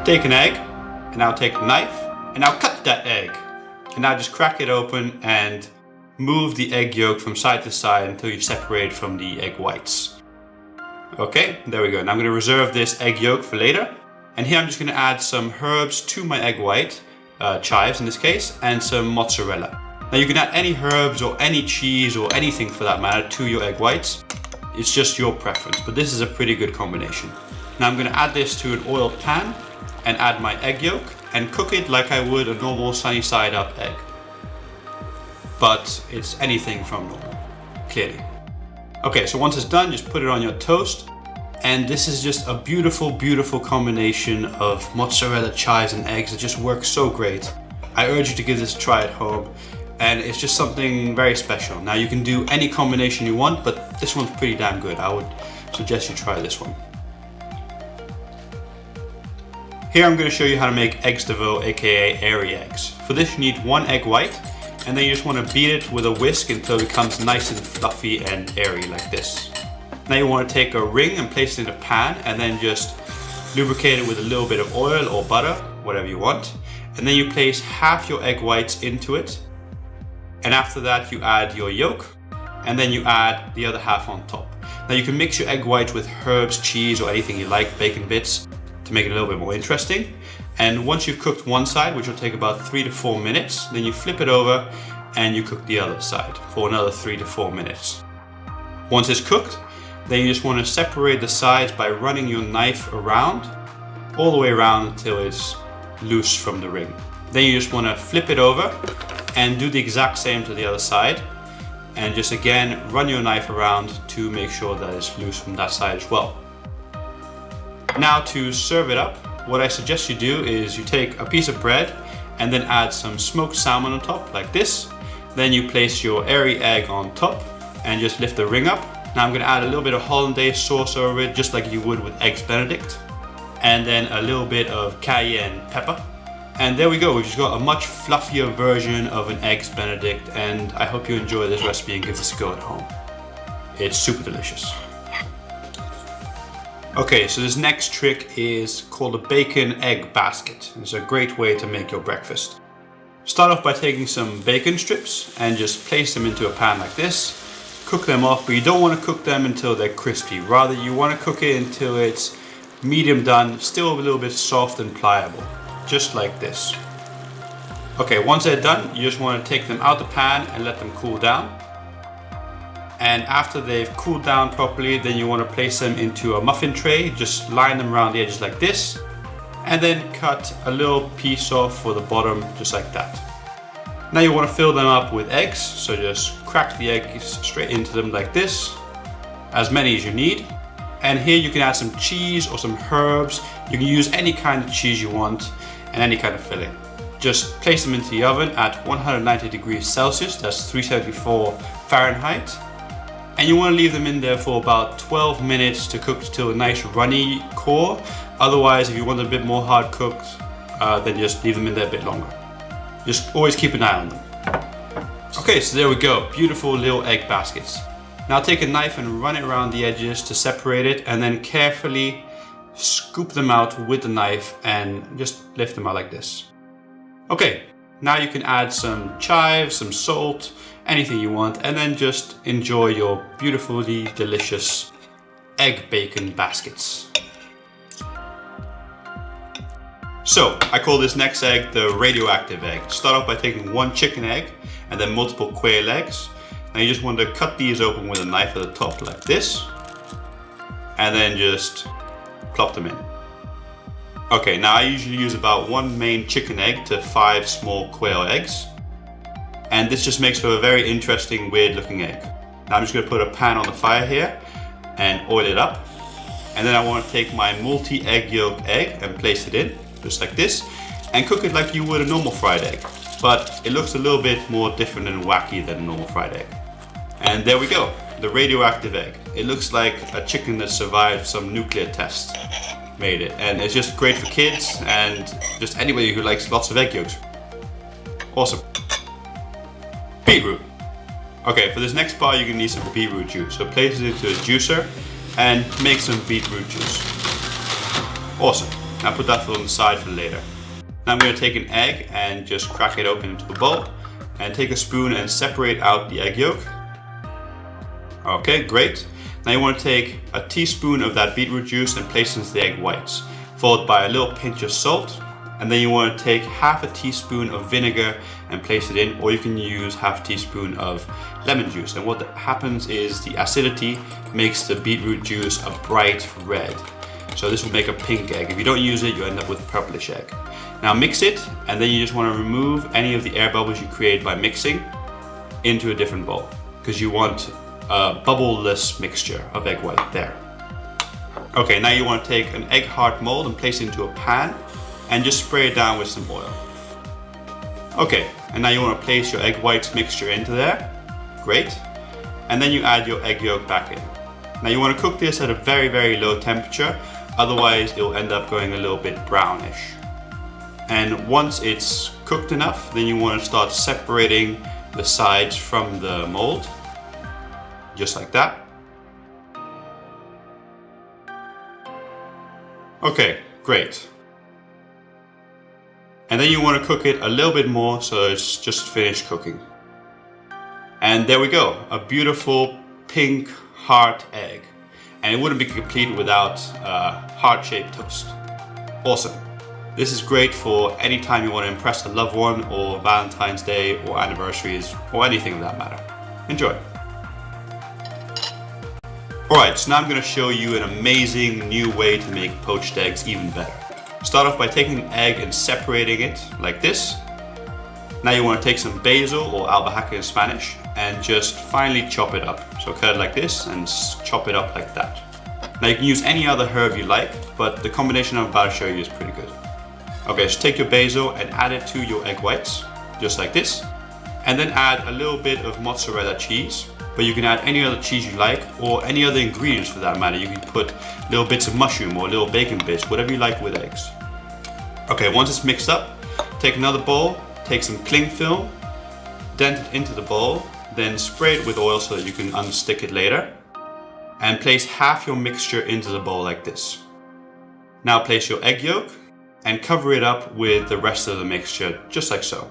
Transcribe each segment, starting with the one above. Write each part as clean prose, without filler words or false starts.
Take an egg, and now take a knife, and now cut that egg. And now just crack it open and move the egg yolk from side to side until you separate from the egg whites. Okay, there we go. Now I'm going to reserve this egg yolk for later. And here I'm just going to add some herbs to my egg white, chives in this case, and some mozzarella. Now you can add any herbs or any cheese or anything for that matter to your egg whites. It's just your preference, but this is a pretty good combination. Now I'm going to add this to an oiled pan and add my egg yolk and cook it like I would a normal sunny side up egg. But it's anything from normal, clearly. Okay, so once it's done, just put it on your toast. And this is just a beautiful, beautiful combination of mozzarella, chives and eggs. It just works so great. I urge you to give this a try at home. And it's just something very special. Now you can do any combination you want, but this one's pretty damn good. I would suggest you try this one. Here I'm going to show you how to make eggs de veau, aka airy eggs. For this you need one egg white, and then you just want to beat it with a whisk until it becomes nice and fluffy and airy like this. Now you want to take a ring and place it in a pan and then just lubricate it with a little bit of oil or butter, whatever you want. And then you place half your egg whites into it. And after that you add your yolk and then you add the other half on top. Now you can mix your egg whites with herbs, cheese or anything you like, bacon bits, to make it a little bit more interesting. And once you've cooked one side, which will take about 3 to 4 minutes, then you flip it over and you cook the other side for another 3 to 4 minutes. Once it's cooked, then you just want to separate the sides by running your knife around, all the way around until it's loose from the ring. Then you just want to flip it over and do the exact same to the other side. And just again, run your knife around to make sure that it's loose from that side as well. Now to serve it up, what I suggest you do is you take a piece of bread and then add some smoked salmon on top like this. Then you place your airy egg on top and just lift the ring up. Now I'm going to add a little bit of hollandaise sauce over it, just like you would with eggs benedict. And then a little bit of cayenne pepper. And there we go, we've just got a much fluffier version of an eggs benedict, and I hope you enjoy this recipe and give this a go at home. It's super delicious. Okay, so this next trick is called a bacon egg basket. It's a great way to make your breakfast. Start off by taking some bacon strips and just place them into a pan like this. Cook them off, but you don't want to cook them until they're crispy. Rather, you want to cook it until it's medium done, still a little bit soft and pliable, just like this. Okay, once they're done, you just want to take them out the pan and let them cool down. And after they've cooled down properly, then you want to place them into a muffin tray. Just line them around the edges like this, and then cut a little piece off for the bottom, just like that. Now you want to fill them up with eggs, so just crack the eggs straight into them like this, as many as you need. And here you can add some cheese or some herbs. You can use any kind of cheese you want and any kind of filling. Just place them into the oven at 190 degrees Celsius, that's 374 Fahrenheit. And you want to leave them in there for about 12 minutes to cook to a nice runny core. Otherwise, if you want them a bit more hard cooked, then just leave them in there a bit longer. Just always keep an eye on them. Okay, so there we go, beautiful little egg baskets. Now take a knife and run it around the edges to separate it, and then carefully scoop them out with the knife and just lift them out like this. Okay, now you can add some chives, some salt, anything you want, and then just enjoy your beautifully delicious egg bacon baskets. So, I call this next egg the radioactive egg. Start off by taking one chicken egg and then multiple quail eggs. Now you just want to cut these open with a knife at the top like this, and then just plop them in. Okay, now I usually use about 1 main chicken egg to 5 small quail eggs. And this just makes for a very interesting, weird looking egg. Now I'm just going to put a pan on the fire here and oil it up. And then I want to take my multi-egg yolk egg and place it in, just like this, and cook it like you would a normal fried egg. But it looks a little bit more different and wacky than a normal fried egg. And there we go, the radioactive egg. It looks like a chicken that survived some nuclear test made it. And it's just great for kids and just anybody who likes lots of egg yolks. Awesome. Beetroot. Okay, for this next part you're gonna need some beetroot juice. So place it into a juicer and make some beetroot juice. Awesome. Now put that on the side for later. Now I'm going to take an egg and just crack it open into a bowl and take a spoon and separate out the egg yolk. Okay, great. Now you want to take a teaspoon of that beetroot juice and place it into the egg whites, followed by a little pinch of salt. And then you want to take half a teaspoon of vinegar and place it in, or you can use half a teaspoon of lemon juice. And what happens is the acidity makes the beetroot juice a bright red. So this will make a pink egg. If you don't use it, you end up with a purplish egg. Now mix it, and then you just want to remove any of the air bubbles you create by mixing into a different bowl, because you want a bubble-less mixture of egg white there. Okay, now you want to take an egg heart mold and place it into a pan and just spray it down with some oil. Okay, and now you want to place your egg whites mixture into there. Great. And then you add your egg yolk back in. Now you want to cook this at a very, very low temperature, otherwise it will end up going a little bit brownish. And once it's cooked enough, then you want to start separating the sides from the mold, just like that. Okay, great. And then you want to cook it a little bit more so it's just finished cooking. And there we go, a beautiful pink heart egg. And it wouldn't be complete without heart-shaped toast. Awesome. This is great for any time you want to impress a loved one, or Valentine's Day, or anniversaries, or anything of that matter. Enjoy. Alright, so now I'm going to show you an amazing new way to make poached eggs even better. Start off by taking an egg and separating it like this. Now you want to take some basil, or albahaca in Spanish, and just finely chop it up. So cut it like this and chop it up like that. Now you can use any other herb you like, but the combination I'm about to show you is pretty good. Okay, so take your basil and add it to your egg whites, just like this. And then add a little bit of mozzarella cheese, but you can add any other cheese you like, or any other ingredients for that matter. You can put little bits of mushroom or little bacon bits, whatever you like with eggs. Okay, once it's mixed up, take another bowl, take some cling film, dent it into the bowl, then spray it with oil so that you can unstick it later, and place half your mixture into the bowl like this. Now place your egg yolk and cover it up with the rest of the mixture, just like so.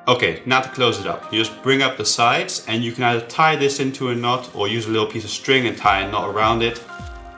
Okay, now to close it up, you just bring up the sides, and you can either tie this into a knot or use a little piece of string and tie a knot around it,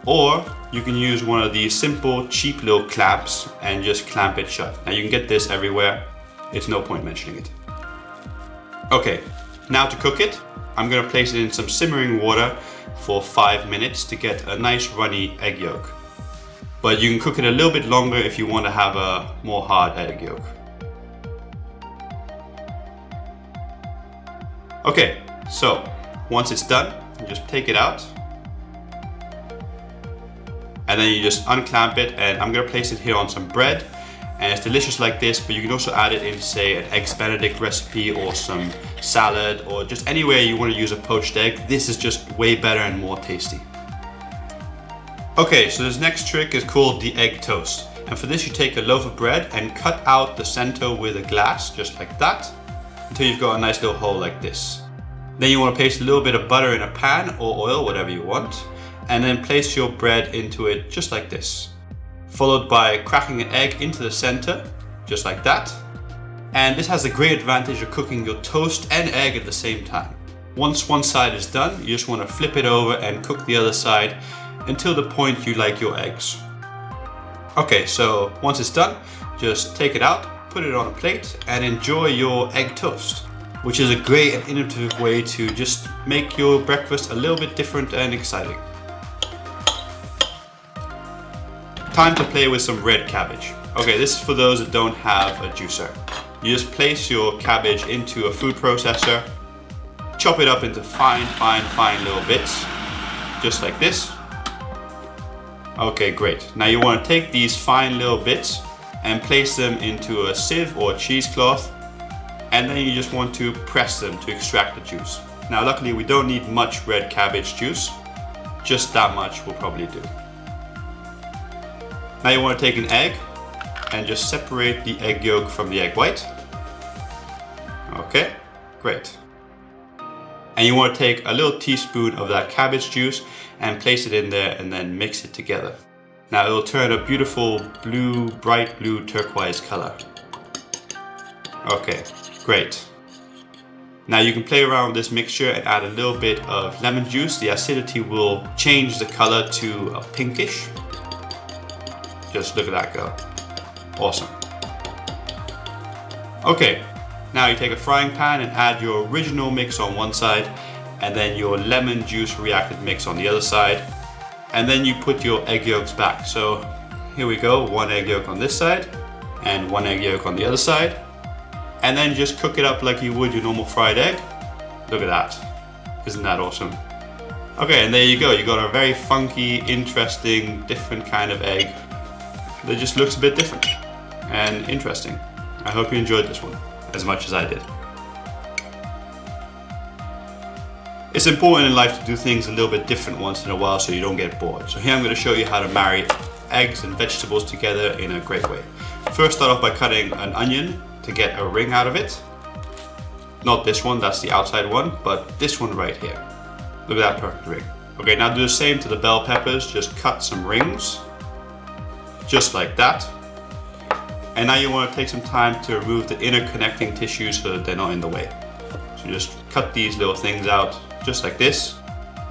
or you can use one of these simple cheap little clamps and just clamp it shut. Now you can get this everywhere, it's no point mentioning it. Okay, now to cook it, I'm going to place it in some simmering water for 5 minutes to get a nice runny egg yolk. But you can cook it a little bit longer if you want to have a more hard egg yolk. Okay, so once it's done, you just take it out. And then you just unclamp it, and I'm going to place it here on some bread. And it's delicious like this, but you can also add it into, say, an Eggs Benedict recipe or some salad, or just anywhere you want to use a poached egg. This is just way better and more tasty. Okay, so this next trick is called the egg toast. And for this you take a loaf of bread and cut out the center with a glass, just like that, until you've got a nice little hole like this. Then you want to place a little bit of butter in a pan, or oil, whatever you want, and then place your bread into it just like this. Followed by cracking an egg into the center, just like that. And this has the great advantage of cooking your toast and egg at the same time. Once one side is done, you just want to flip it over and cook the other side until the point you like your eggs. Okay, so once it's done, just take it out, put it on a plate, and enjoy your egg toast, which is a great and innovative way to just make your breakfast a little bit different and exciting. Time to play with some red cabbage. Okay, this is for those that don't have a juicer. You just place your cabbage into a food processor, chop it up into fine little bits, just like this. Okay, great. Now you want to take these fine little bits and place them into a sieve or a cheesecloth, and then you just want to press them to extract the juice. Now luckily we don't need much red cabbage juice, just that much will probably do. Now you want to take an egg and just separate the egg yolk from the egg white. Okay, great. And you want to take a little teaspoon of that cabbage juice and place it in there and then mix it together. Now it will turn a beautiful blue, bright blue turquoise color. Okay, great. Now you can play around with this mixture and add a little bit of lemon juice. The acidity will change the color to a pinkish. Just look at that go. Awesome. Okay, now you take a frying pan and add your original mix on one side and then your lemon juice reacted mix on the other side. And then you put your egg yolks back. So here we go, 1 egg yolk on this side and 1 egg yolk on the other side. And then just cook it up like you would your normal fried egg. Look at that. Isn't that awesome? Okay, and there you go. You got a very funky, interesting, different kind of egg that just looks a bit different and interesting. I hope you enjoyed this one as much as I did. It's important in life to do things a little bit different once in a while so you don't get bored. So here I'm going to show you how to marry eggs and vegetables together in a great way. First, start off by cutting an onion to get a ring out of it. Not this one, that's the outside one, but this one right here. Look at that perfect ring. Okay, now do the same to the bell peppers. Just cut some rings, just like that. And now you want to take some time to remove the inner connecting tissues so that they're not in the way. So just cut these little things out, just like this.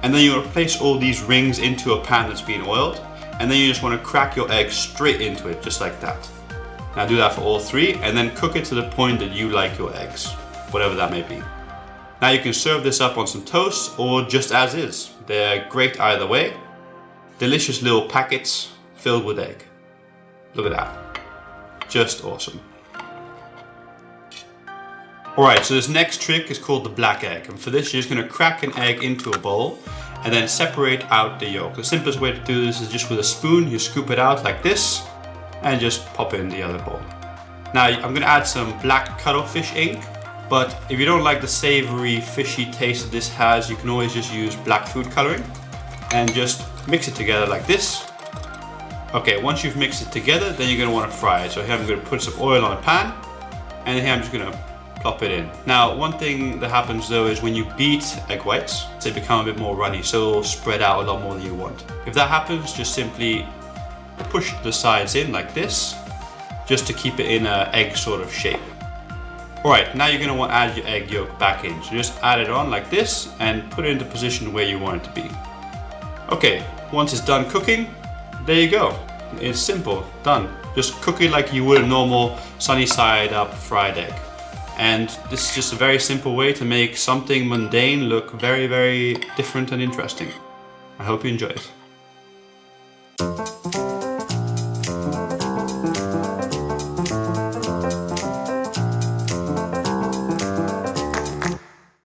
And then you want to place all these rings into a pan that's been oiled. And then you just want to crack your egg straight into it, just like that. Now do that for all 3 and then cook it to the point that you like your eggs, whatever that may be. Now you can serve this up on some toast or just as is. They're great either way. Delicious little packets filled with egg. Look at that. Just awesome. Alright, so this next trick is called the black egg. And for this, you're just going to crack an egg into a bowl and then separate out the yolk. The simplest way to do this is just with a spoon. You scoop it out like this and just pop it in the other bowl. Now I'm going to add some black cuttlefish ink, but if you don't like the savory, fishy taste that this has, you can always just use black food coloring and just mix it together like this. Okay, once you've mixed it together, then you're going to want to fry it. So here I'm going to put some oil on a pan and here I'm just going to plop it in. Now, one thing that happens though is when you beat egg whites, they become a bit more runny, so it'll spread out a lot more than you want. If that happens, just simply push the sides in like this, just to keep it in an egg sort of shape. Alright, now you're going to want to add your egg yolk back in. So just add it on like this and put it into position where you want it to be. Okay, once it's done cooking, there you go. It's simple, done. Just cook it like you would a normal sunny side up fried egg. And this is just a very simple way to make something mundane look very, very different and interesting. I hope you enjoy it.